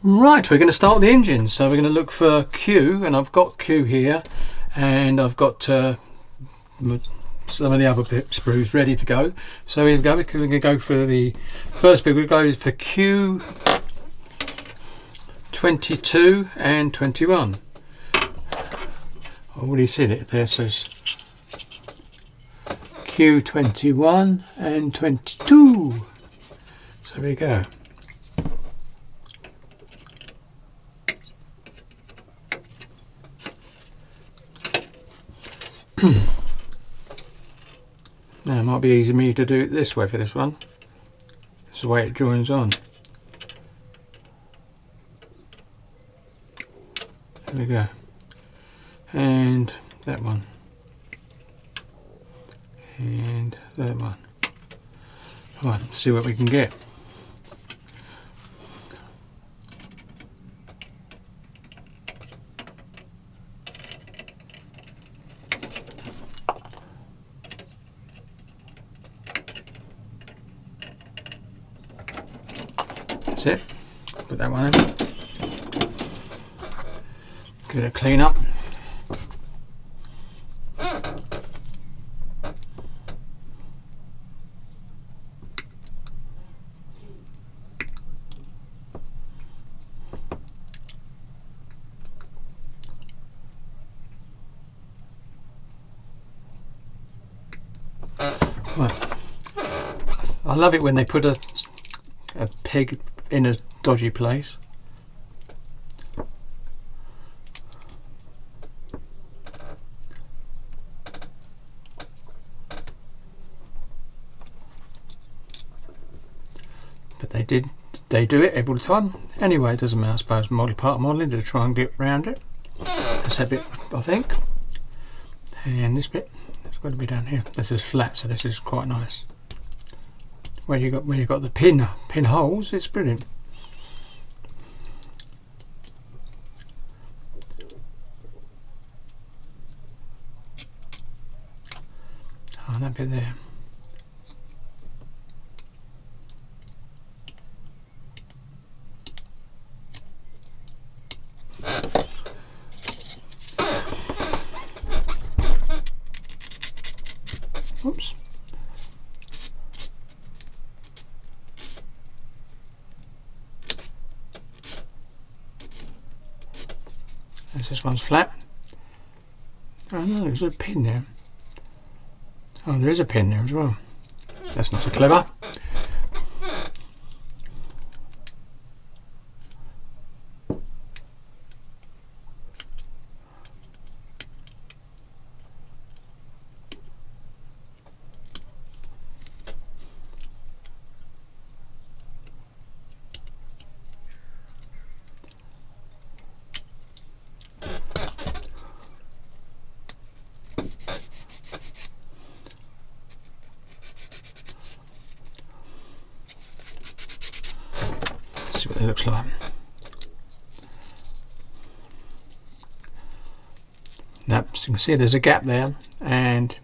Right, we're going to start the engine. So we're going to look for Q, and I've got Q here, and I've got some of the other sprues ready to go. So we're going to go for the first bit. We'll go for Q 22 and 21. I've already seen it there, says Q 21 and 22. So there we go. Now it might be easy for me to do it this way for this one. It's the way it joins on. There we go. And that one. And that one. Right, let's see what we can get. That's it. Put that one in. Give it a clean up. Well, I love it when they put a peg in a dodgy place. But they do it every time. Anyway, it doesn't matter, I suppose, multi-part modelling to try and get around it. That's that bit, I think. And this bit, it's got to be down here. This is flat, so this is quite nice. Where you got the pin holes, it's brilliant. Oh, that bit there. Oops. This one's flat. Oh no, there's a pin there. Oh, there is a pin there as well. That's not so clever. See what it looks like. Now, so you can see there's a gap there, and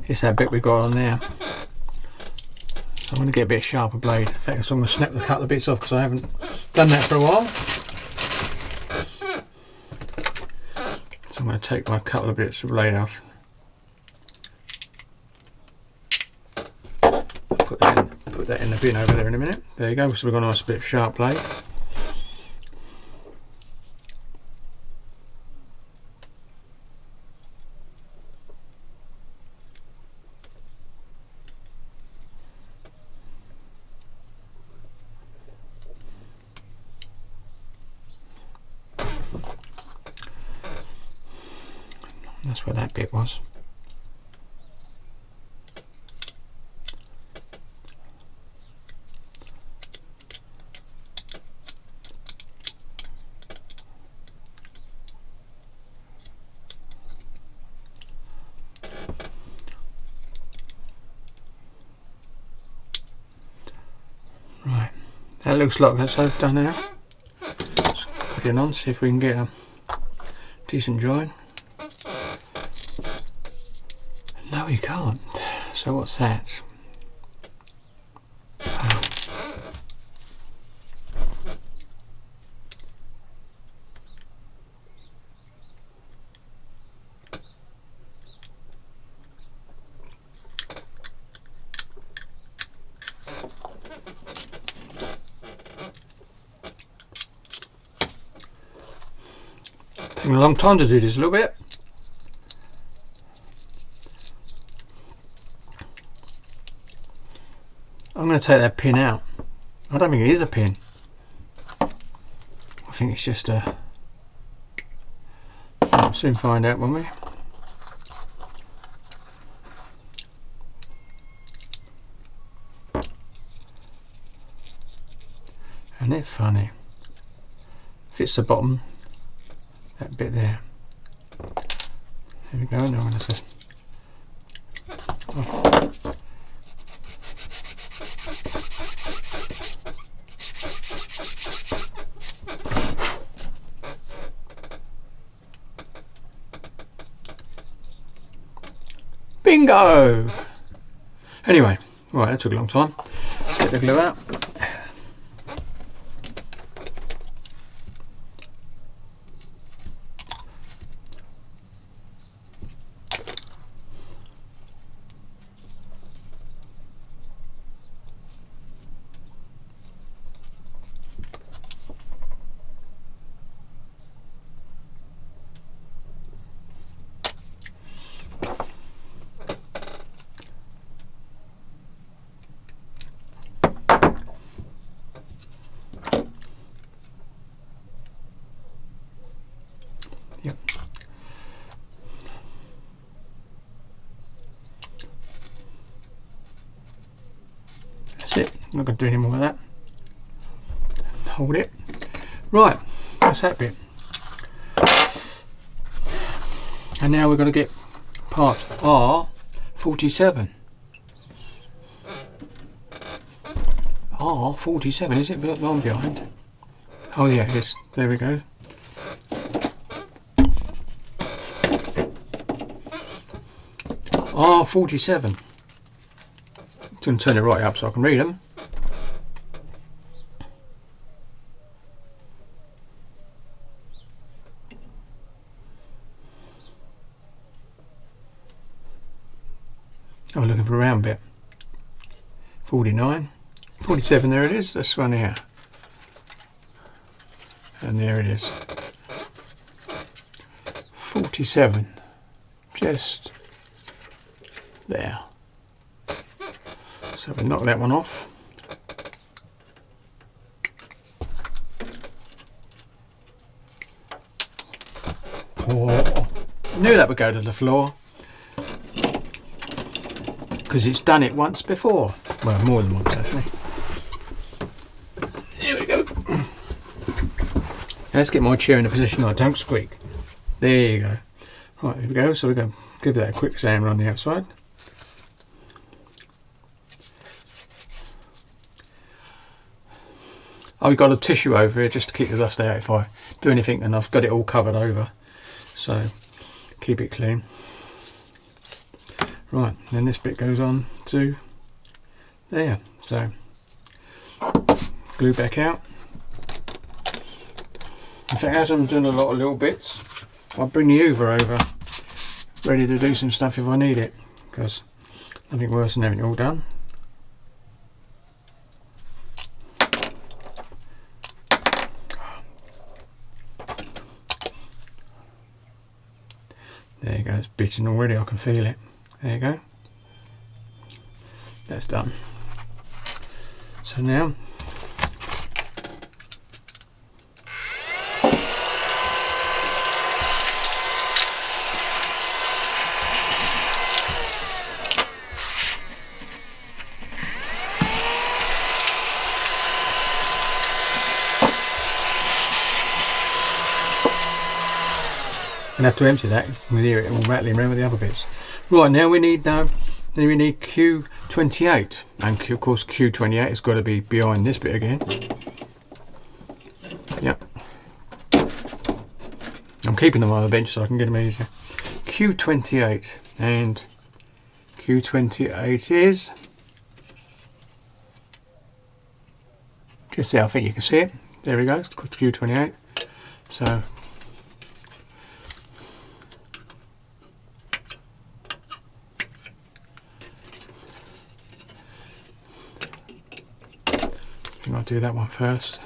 it's that bit we got on there. So I'm going to get a bit of sharper blade. In fact, so I'm going to snap a couple of bits off because I haven't done that for a while. So I'm going to take my couple of bits of blade off. Put that in the bin over there in a minute. There you go. So we've got a nice bit of sharp blade. That's where that bit was. Right, that looks like that's all done now. Let's put it on, see if we can get a decent join. No, you can't. So what's that? Taking a long time to do this a little bit. I'm going to take that pin out. I don't think it is a pin. I think it's just a... We'll soon find out, won't we? Isn't it funny? Fits the bottom, that bit there. There we go. Now I'm going to... Oh. Bingo! Anyway, right, that took a long time. Get the glue out. Yep. That's it. I'm not going to do any more of that. Hold it. Right, that's that bit. And now we're going to get part R47. R47, is it a bit long behind? Oh yeah, it is. There we go. R47. I'm going to turn it right up so I can read them. I'm looking for a round bit. 49. 47, there it is. This one here. And there it is. 47. Just there. So we'll knock that one off. Oh, I knew that would go to the floor because it's done it once before. Well, more than once actually. Here we go. Let's get my chair in a position I don't squeak. There you go. Right, here we go. So we're going to give that a quick sand on the outside. I've got a tissue over here just to keep the dust out if I do anything, and I've got it all covered over, so keep it clean. Right, then this bit goes on to there, so glue back out. In fact, as I'm doing a lot of little bits, I'll bring the hoover over ready to do some stuff if I need it, because nothing worse than having it all done. There you go, it's bitten already, I can feel it. There you go. That's done. So now, I'm going to have to empty that. You can hear it all rattling around with the other bits. Right, now we need Q28, and of course Q28 has got to be behind this bit again. Yep. I'm keeping them on the bench so I can get them easier. Q28, and Q28 is just there. I think you can see it. There we go. Q28. So. I'll do that one first.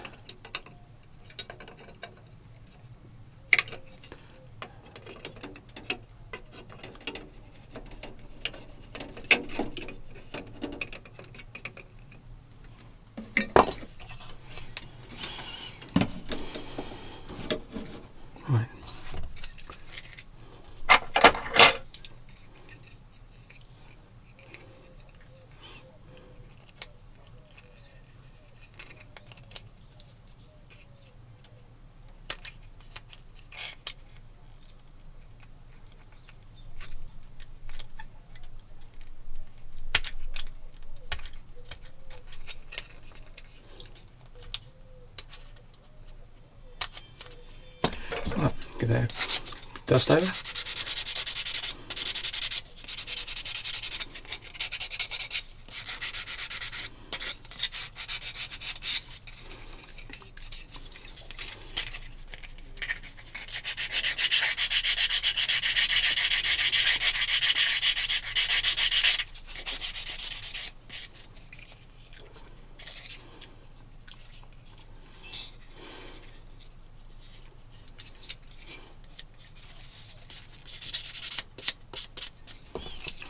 dust over.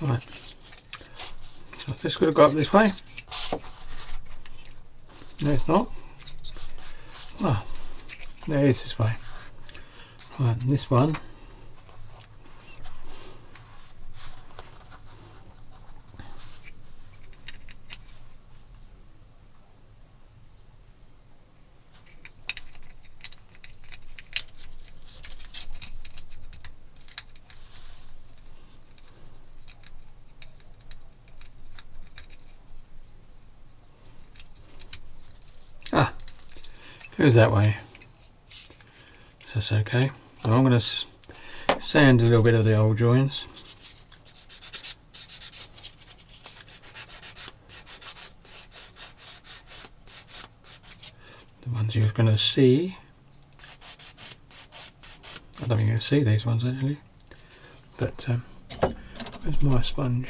Right, so this could have got up this way. No, it's not. Well, there it is this way. Right, and this one. Goes that way, so that's okay. So I'm going to sand a little bit of the old joins. The ones you're going to see. I don't think you're going to see these ones actually, but where's my sponge?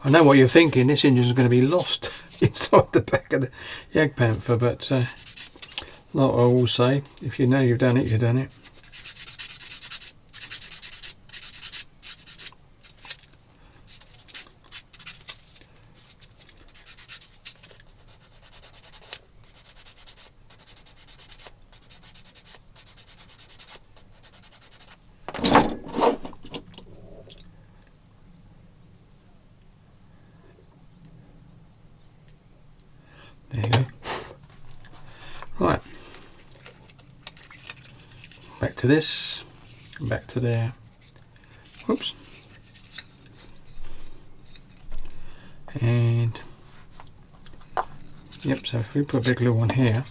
I know what you're thinking, this engine is going to be lost inside the back of the JAGDPANTHER, but like I will say, if you know you've done it, you've done it. There you go. Right. Back to this. Back to there. Whoops. And yep, so if we put a big little one here.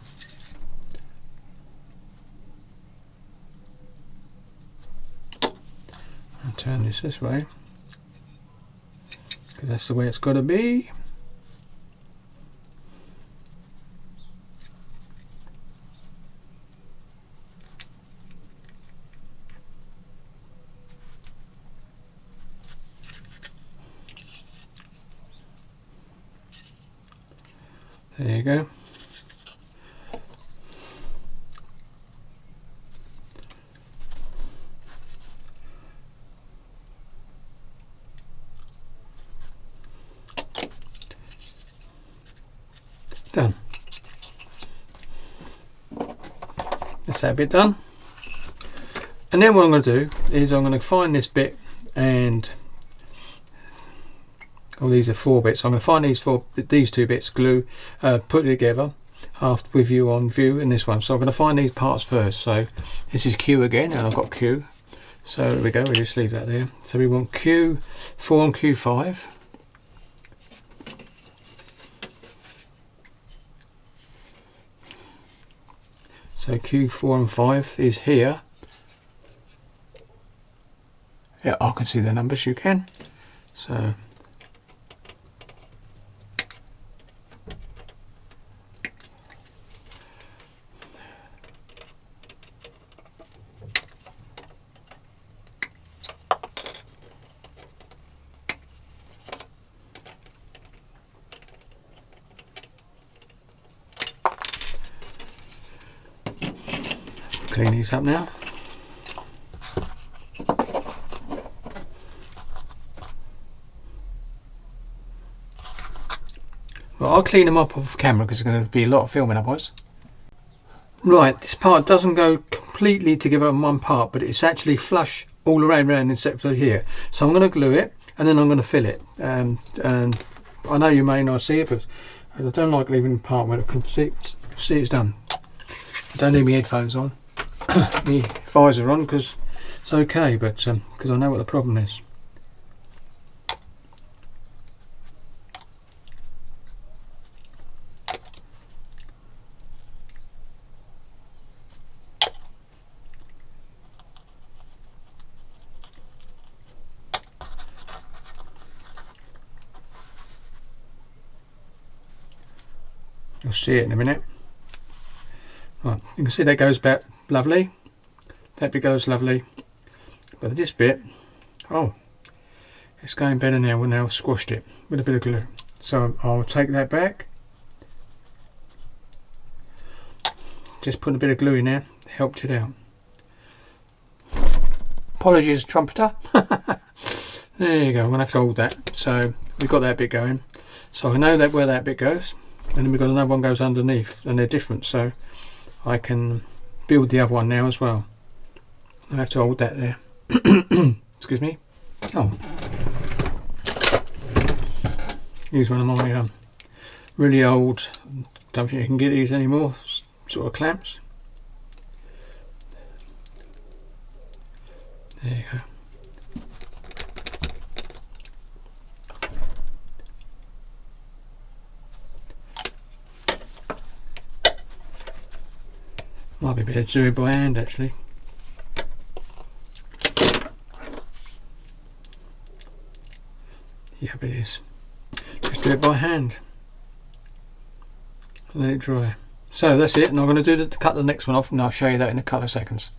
And turn this way. Because that's the way it's got to be. There you go. Done. That's that bit done. And then what I'm going to do is I'm going to find this bit, and these are 4 bits. I'm going to find these 2 bits, glue, put it together after with you on view in this one. So I'm going to find these parts first. So this is Q again, and I've got Q. So there we go, we just leave that there. So we want Q4 and Q5. So Q4 and 5 is here. Yeah, I can see the numbers, you can. So clean these up now. Well, I'll clean them up off camera because there's going to be a lot of filming otherwise. Right, this part doesn't go completely together on one part, but it's actually flush all around except for here. So I'm going to glue it and then I'm going to fill it. And I know you may not see it, but I don't like leaving the part where I can see it's done. I don't need my headphones on, my visor on, because it's okay, but because I know what the problem is. You'll see it in a minute. Right, you can see that goes back lovely. That bit goes lovely. But this bit, oh, it's going better now. We've now squashed it with a bit of glue. So I'll take that back. Just put a bit of glue in there, helped it out. Apologies, trumpeter. There you go, I'm going to have to hold that. So we've got that bit going. So I know that where that bit goes. And then we've got another one goes underneath. And they're different, so I can build the other one now as well. I have to hold that there. Excuse me. Oh. Use one of my really old, don't think you can get these anymore, sort of clamps. There you go. Might be better to do it by hand actually. Yep, it is. Just do it by hand and let it dry. So that's it, and I'm going to cut the next one off, and I'll show you that in a couple of seconds.